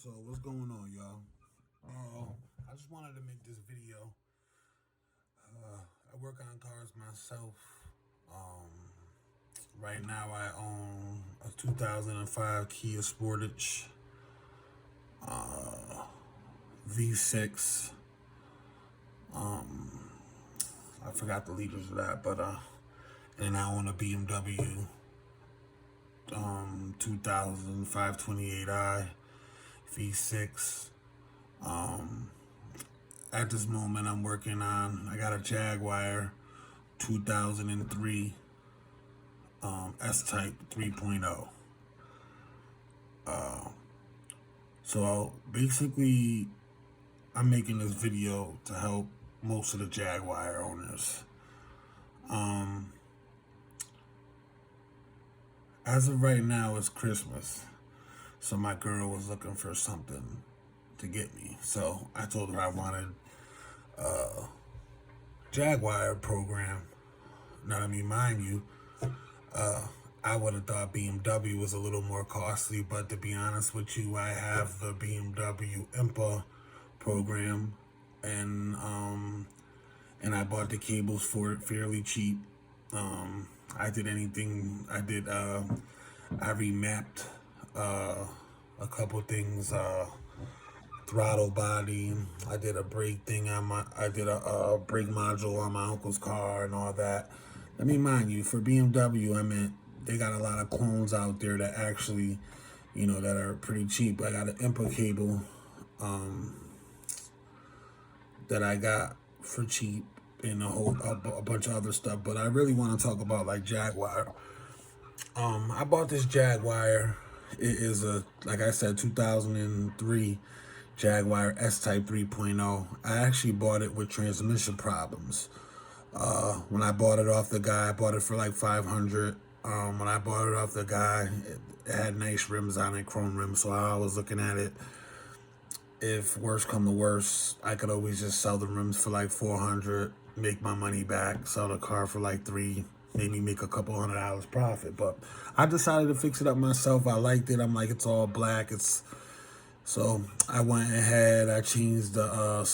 So what's going on, y'all? I just wanted to make this video. I work on cars myself. Um, right now I own a 2005 Kia Sportage V6. I forgot the liters of that, but and I own a BMW 2005 28i V6. At this moment, I'm working on. I got a Jaguar 2003 S-Type 3.0. So basically, I'm making this video to help most of the Jaguar owners. As of right now, it's Christmas, so my girl was looking for something to get me. So I told her I wanted Jaguar program. Now, I mean, mind you, I would have thought BMW was a little more costly, but to be honest with you, I have the BMW IMPA program, and I bought the cables for it fairly cheap. I did anything. I remapped a couple things. Throttle body. I did a brake thing on my. I did a brake module on my uncle's car and all that. Let me mind you, for BMW, I mean, they got a lot of clones out there that actually, that are pretty cheap. I got an IMPA cable that I got for cheap and a bunch of other stuff. But I really want to talk about like Jaguar. I bought this Jaguar. It is like I said, 2003 Jaguar S-Type 3.0. I actually bought it with transmission problems. When I bought it off the guy, I bought it for like 500. When I bought it off the guy, it had nice rims on it, chrome rims. So I was looking at it. If worse come to worse, I could always just sell the rims for like 400, make my money back, sell the car for like 3, maybe make a couple $100 profit. But I decided to fix it up myself. I liked it. I'm like, it's all black. So I went ahead. I changed the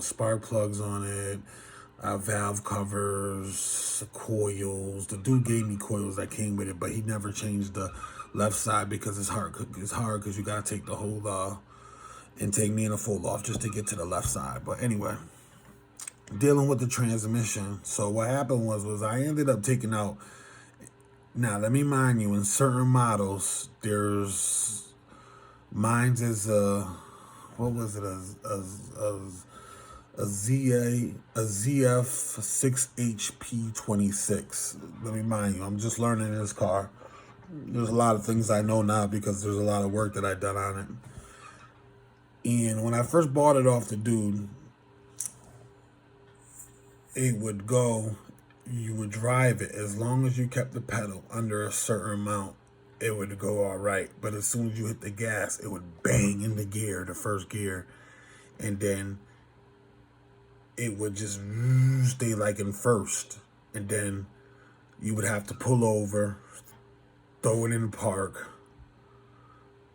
spark plugs on it, valve covers, coils. The dude gave me coils that came with it, but he never changed the left side because it's hard. It's hard because you gotta take the whole intake manifold off just to get to the left side. But anyway, dealing with the transmission. So what happened was I ended up taking out. Now let me mind you, in certain models, there's mine's is what was it, a ZF 6HP26. Let me mind you, I'm just learning this car. There's a lot of things I know now because there's a lot of work that I done on it. And when I first bought it off the dude, it would go, you would drive it as long as you kept the pedal under a certain amount, it would go all right. But as soon as you hit the gas, it would bang in the first gear, and then it would just stay like in first, and then you would have to pull over, throw it in park,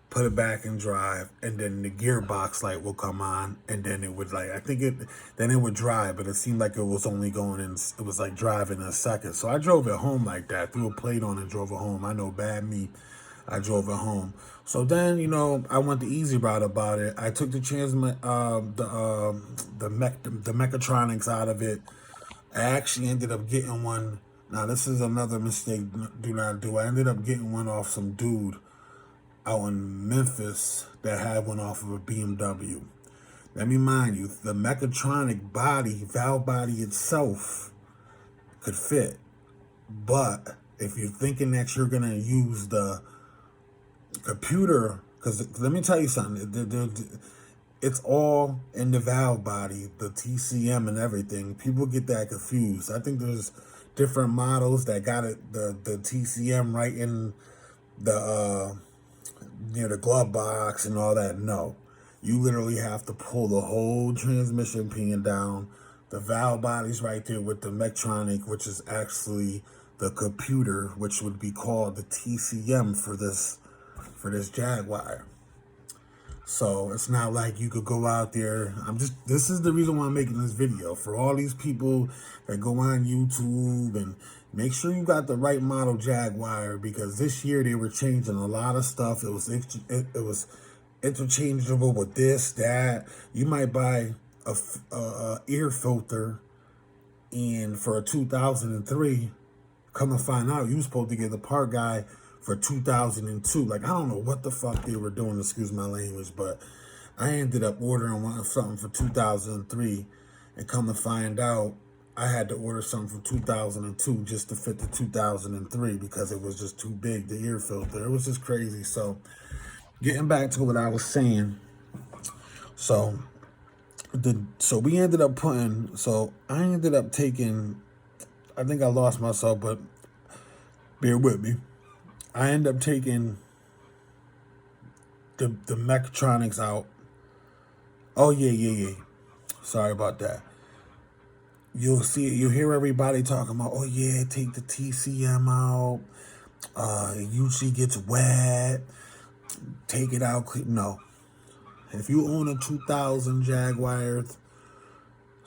put it back in drive, and then the gearbox light will come on, and then it would then it would drive, but it seemed like it was only going in, it was like driving a second. So I drove it home like that, threw a plate on and drove it home. I know, bad me. I drove it home. So then, I went the easy route about it. I took the mechatronics out of it. I actually ended up getting one. Now, this is another mistake do not do. I ended up getting one off some dude out in Memphis that had one off of a BMW. Let me mind you, the mechatronic body, valve body itself could fit. But if you're thinking that you're going to use the computer, because let me tell you something, it's all in the valve body, the TCM and everything. People get that confused. I think there's different models that got it, the TCM right in the near the glove box and all that. No, you literally have to pull the whole transmission pin down. The valve body's right there with the Medtronic, which is actually the computer, which would be called the TCM for this for this Jaguar. So it's not like you could go out there. This is the reason why I'm making this video. For all these people that go on YouTube, and make sure you got the right model Jaguar, because this year they were changing a lot of stuff. It was interchangeable with this, that. You might buy a ear filter, and for a 2003, come to find out, you was supposed to get the part guy for 2002. Like, I don't know what the fuck they were doing, excuse my language, but I ended up ordering something for 2003, and come to find out, I had to order something for 2002 just to fit the 2003 because it was just too big, the ear filter. It was just crazy. So, getting back to what I was saying, so we ended up I ended up taking, I think I lost myself, but bear with me. I ended up taking the mechatronics out. Oh, yeah. Sorry about that. You'll hear everybody talking about, oh yeah, take the TCM out. It usually gets wet. Take it out. No. If you own a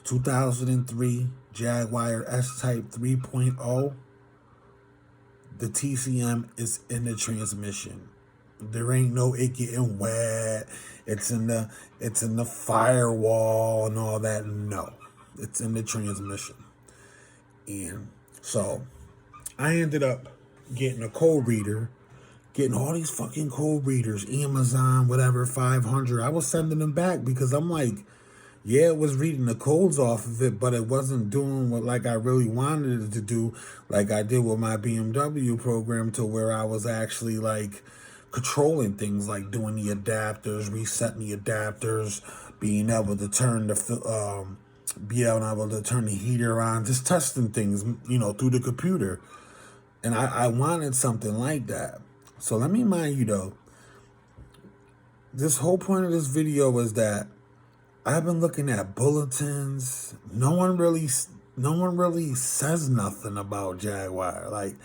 2003 Jaguar S-Type 3.0, the TCM is in the transmission. There ain't no it getting wet. It's in the firewall and all that. No. It's in the transmission. And so I ended up getting a code reader, getting all these fucking code readers, Amazon, whatever, 500. I was sending them back because I'm like, yeah, it was reading the codes off of it, but it wasn't doing what like I really wanted it to do, like I did with my BMW program, to where I was actually like controlling things, like doing the adapters, resetting the adapters, being able to turn the heater on, just testing things, through the computer. And I wanted something like that. So let me mind you though, this whole point of this video is that I've been looking at bulletins. No one really says nothing about Jaguar. Like,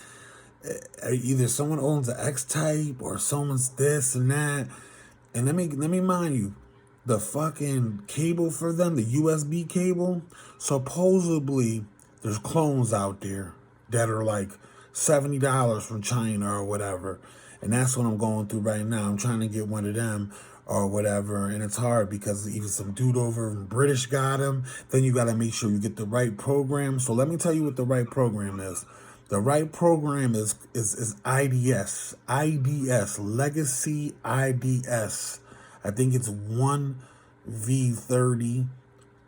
either someone owns an X-Type or someone's this and that. And let me mind you, the fucking cable for them, the USB cable, supposedly there's clones out there that are like $70 from China or whatever. And that's what I'm going through right now. I'm trying to get one of them or whatever, and it's hard because even some dude over in British got him. Then you got to make sure you get the right program. So let me tell you what the right program is. The right program is IDS, Legacy IDS. I think it's 1V30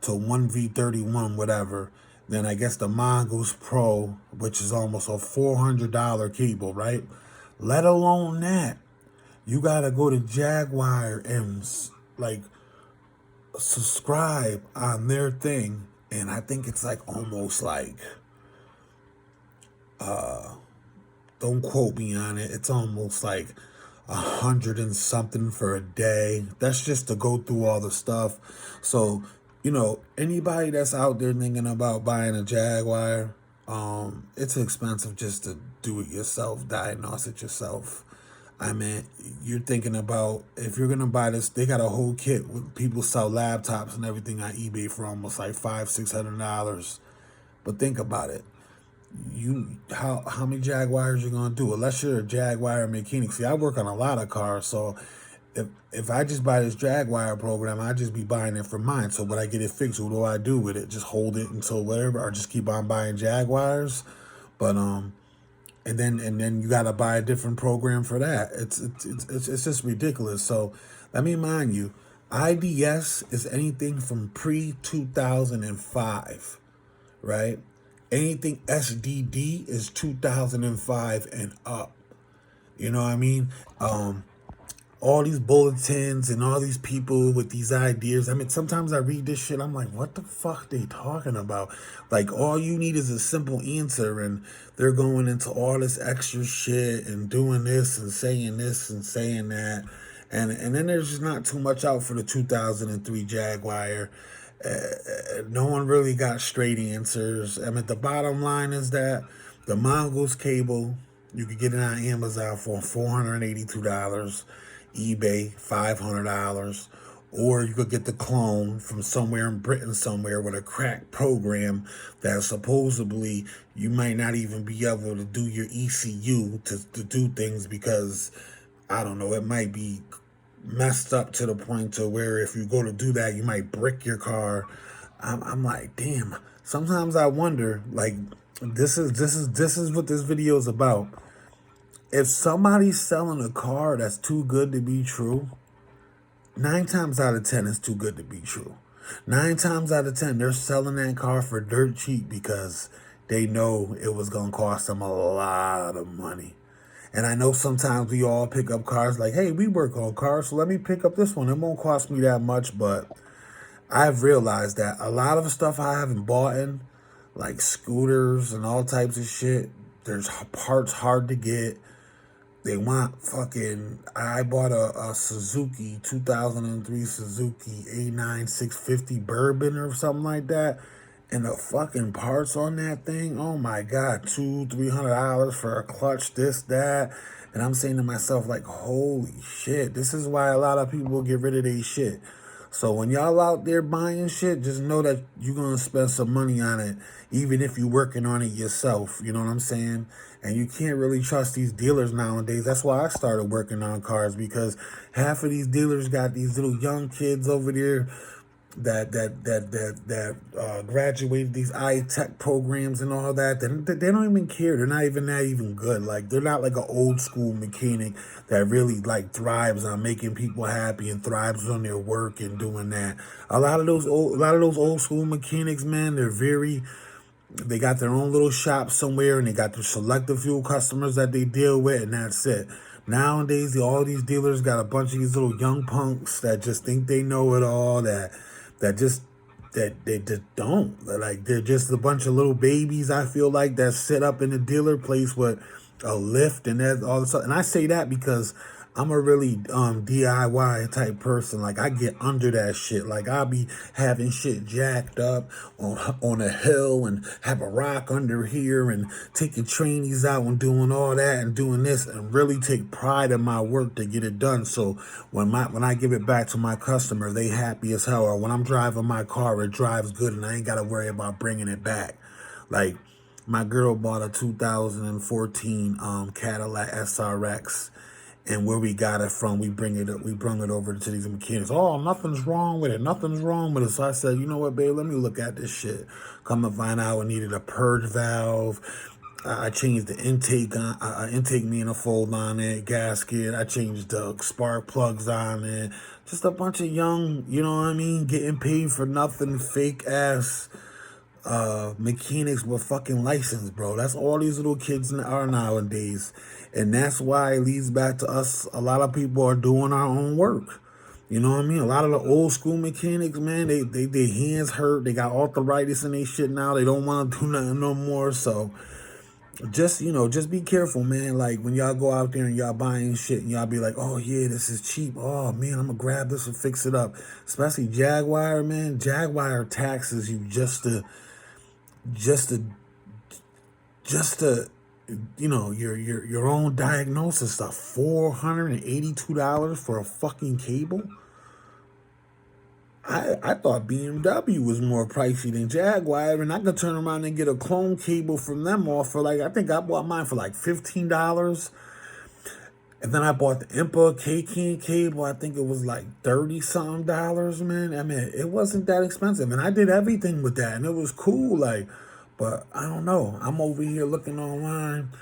to 1V31, whatever. Then I guess the Mongoose Pro, which is almost a $400 cable, right? Let alone that, you gotta go to Jaguar and like subscribe on their thing, and I think it's like almost like, don't quote me on it, it's almost like 100 and something for a day. That's just to go through all the stuff. So, anybody that's out there thinking about buying a Jaguar, it's expensive just to do it yourself, diagnose it yourself. I mean, you're thinking about, if you're gonna buy this, they got a whole kit with people sell laptops and everything on eBay for almost like $500-600. But think about it. How many Jaguars you gonna do? Unless you're a Jaguar mechanic. See, I work on a lot of cars, so if I just buy this Jaguar program, I just be buying it for mine. So when I get it fixed, what do I do with it? Just hold it until whatever, or just keep on buying Jaguars? But and then you gotta buy a different program for that. It's just ridiculous. So let me remind you, IDS is anything from pre-2005, right? Anything SDD is 2005 and up. You know what I mean? All these bulletins and all these people with these ideas. I mean, sometimes I read this shit, I'm like, what the fuck they talking about? Like, all you need is a simple answer, and they're going into all this extra shit and doing this and saying that. And then there's just not too much out for the 2003 Jaguar. No one really got straight answers. I mean, the bottom line is that the Mongoose cable You could get it on Amazon for $482, eBay $500, or you could get the clone from somewhere in Britain somewhere with a cracked program that supposedly you might not even be able to do your ECU to do things because, I don't know, it might be messed up to the point to where if you go to do that, you might brick your car. I'm like, damn. Sometimes I wonder, like, this is what this video is about. If somebody's selling a car that's too good to be true, 9 times out of 10 it's too good to be true. 9 times out of 10 they're selling that car for dirt cheap because they know it was gonna cost them a lot of money. And I know sometimes we all pick up cars like, hey, we work on cars, so let me pick up this one. It won't cost me that much, but I've realized that a lot of the stuff I haven't bought in, like scooters and all types of shit, there's parts hard to get. They want fucking, I bought a Suzuki, 2003 Suzuki A9 650 Bourbon or something like that. And the fucking parts on that thing, oh my God, $200-300 for a clutch, this, that. And I'm saying to myself, like, holy shit, this is why a lot of people get rid of their shit. So when y'all out there buying shit, just know that you're going to spend some money on it, even if you're working on it yourself. You know what I'm saying? And you can't really trust these dealers nowadays. That's why I started working on cars, because half of these dealers got these little young kids over there that graduated these tech programs and all that. They don't even care. They're not even that even good. Like, they're not like an old school mechanic that really like thrives on making people happy and thrives on their work and doing that. A lot of those old school mechanics, man, they got their own little shop somewhere, and they got their selective few customers that they deal with, and that's it. Nowadays, all these dealers got a bunch of these little young punks that just think they know it all, that they just don't. Like, they're just a bunch of little babies, I feel like, that sit up in the dealer place with a lift and that all this stuff. And I say that because I'm a really DIY type person. Like, I get under that shit. Like, I'll be having shit jacked up on a hill and have a rock under here and taking trainees out and doing all that and doing this, and really take pride in my work to get it done. So when I give it back to my customer, they happy as hell. Or when I'm driving my car, it drives good and I ain't got to worry about bringing it back. Like, my girl bought a 2014 Cadillac SRX. And where we got it from, we bring it over to these mechanics. Oh, nothing's wrong with it. Nothing's wrong with it. So I said, you know what, babe, let me look at this shit. Come to find out, I needed a purge valve. I changed the intake manifold on it, gasket. I changed the spark plugs on it. Just a bunch of young, you know what I mean, getting paid for nothing, fake ass mechanics with fucking license, bro. That's all these little kids are nowadays. And that's why it leads back to us. A lot of people are doing our own work. You know what I mean? A lot of the old school mechanics, man, their hands hurt. They got arthritis in their shit now. They don't want to do nothing no more. So just be careful, man. Like, when y'all go out there and y'all buying shit and y'all be like, oh yeah, this is cheap. Oh man, I'm gonna grab this and fix it up. Especially Jaguar, man. Jaguar taxes you just to your own diagnosis stuff. $482 for a fucking cable. I thought BMW was more pricey than Jaguar, and I could turn around and get a clone cable from them off for like, I think I bought mine for like $15. And then I bought the Impa K-King cable. I think it was like $30-something, man. I mean, it wasn't that expensive. And I did everything with that, and it was cool. Like, but I don't know. I'm over here looking online,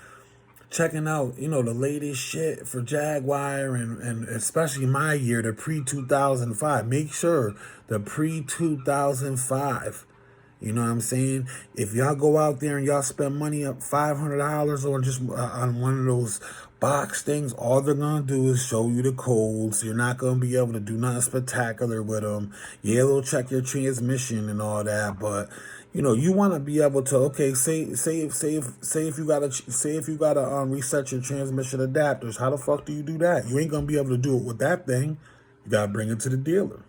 checking out, the latest shit for Jaguar, and especially my year, the pre-2005. Make sure the pre-2005. You know what I'm saying? If y'all go out there and y'all spend money up $500 or just on one of those box things, all they're going to do is show you the codes. You're not going to be able to do nothing spectacular with them. Yeah, they'll check your transmission and all that, but you want to be able to, okay, say if you gotta reset your transmission adapters. How the fuck do you do that? You ain't going to be able to do it with that thing. You got to bring it to the dealer.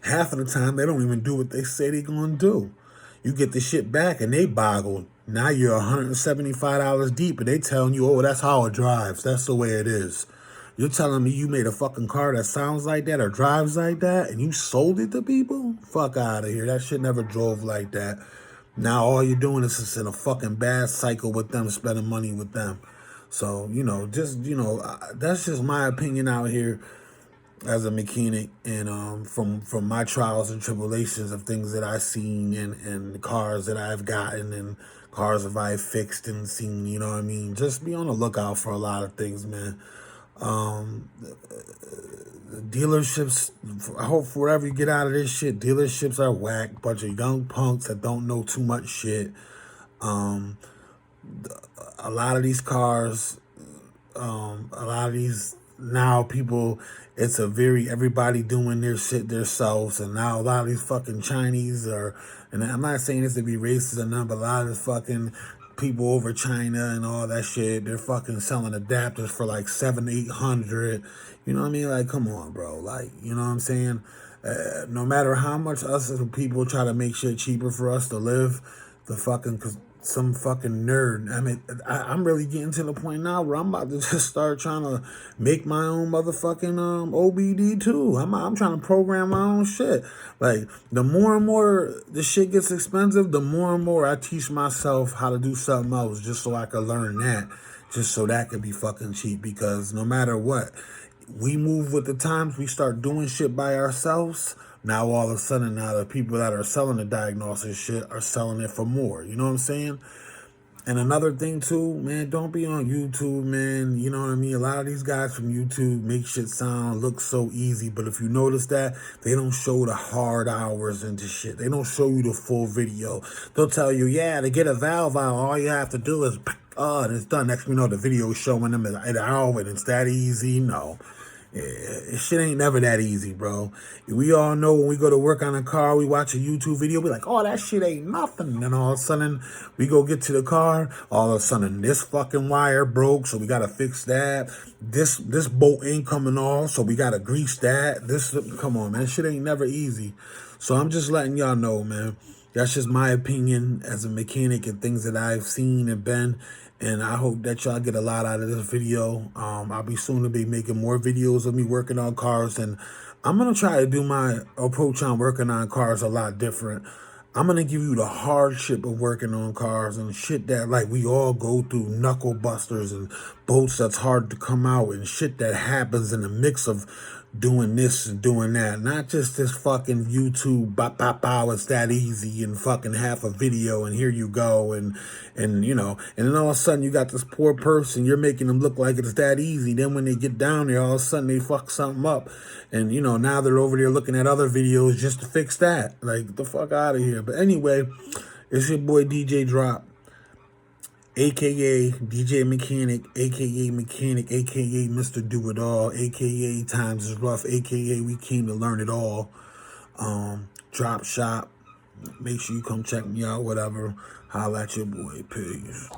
Half of the time, they don't even do what they say they're going to do. You get the shit back, and they boggle Now you're $175 deep, and they telling you, oh, that's how it drives. That's the way it is. You're telling me you made a fucking car that sounds like that or drives like that, and you sold it to people? Fuck out of here. That shit never drove like that. Now all you're doing is just in a fucking bad cycle with them, spending money with them. So, that's just my opinion out here as a mechanic, and from my trials and tribulations of things that I've seen, and cars that I've gotten, and cars that I've fixed and seen, you know what I mean? Just be on the lookout for a lot of things, man. Dealerships, I hope wherever you get out of this shit, dealerships are whack. Bunch of young punks that don't know too much shit. A lot of these cars, a lot of these now people, it's a very everybody doing their shit themselves, and now a lot of these fucking Chinese are, and I'm not saying this to be racist or not, but a lot of the fucking people over China and all that shit, they're fucking selling adapters for like 700-800. You know what I mean? Like, come on, bro. Like, you know what I'm saying? No matter how much us as people try to make shit cheaper for us to live, the fucking, cause some fucking nerd. I mean, I'm really getting to the point now where I'm about to just start trying to make my own motherfucking OBD too. I'm trying to program my own shit. Like, the more and more the shit gets expensive, the more and more I teach myself how to do something else just so I can learn that, just so that could be fucking cheap. Because no matter what, we move with the times, we start doing shit by ourselves. Now all of a sudden, now the people that are selling the diagnosis shit are selling it for more. You know what I'm saying? And another thing too, man, don't be on YouTube, man. You know what I mean? A lot of these guys from YouTube make shit look so easy, but if you notice that, they don't show the hard hours into shit. They don't show you the full video. They'll tell you, yeah, to get a valve out, all you have to do is, and it's done. Next thing you know, the video is showing them an hour, and it's that easy. No. Yeah, shit ain't never that easy, bro. We all know when we go to work on a car, we watch a YouTube video, we like, oh, that shit ain't nothing. And all of a sudden, we go get to the car, all of a sudden, this fucking wire broke, so we gotta fix that. This bolt ain't coming off, so we gotta grease that. Come on, man, shit ain't never easy. So I'm just letting y'all know, man. That's just my opinion as a mechanic and things that I've seen and been. And I hope that y'all get a lot out of this video. I'll be soon to be making more videos of me working on cars. And I'm going to try to do my approach on working on cars a lot different. I'm going to give you the hardship of working on cars and shit that like we all go through, knuckle busters and bolts that's hard to come out and shit that happens in the mix of doing this and doing that. Not just this fucking YouTube, it's that easy and fucking half a video and here you go. And then all of a sudden you got this poor person, you're making them look like it's that easy. Then when they get down there, all of a sudden they fuck something up. And, now they're over there looking at other videos just to fix that. Like, get the fuck out of here. But anyway, it's your boy DJ Drop, a.k.a. DJ Mechanic, a.k.a. Mechanic, a.k.a. Mr. Do-It-All, a.k.a. Times is Rough, a.k.a. We Came to Learn It All. Drop Shop. Make sure you come check me out, whatever. Holla at your boy. Peace.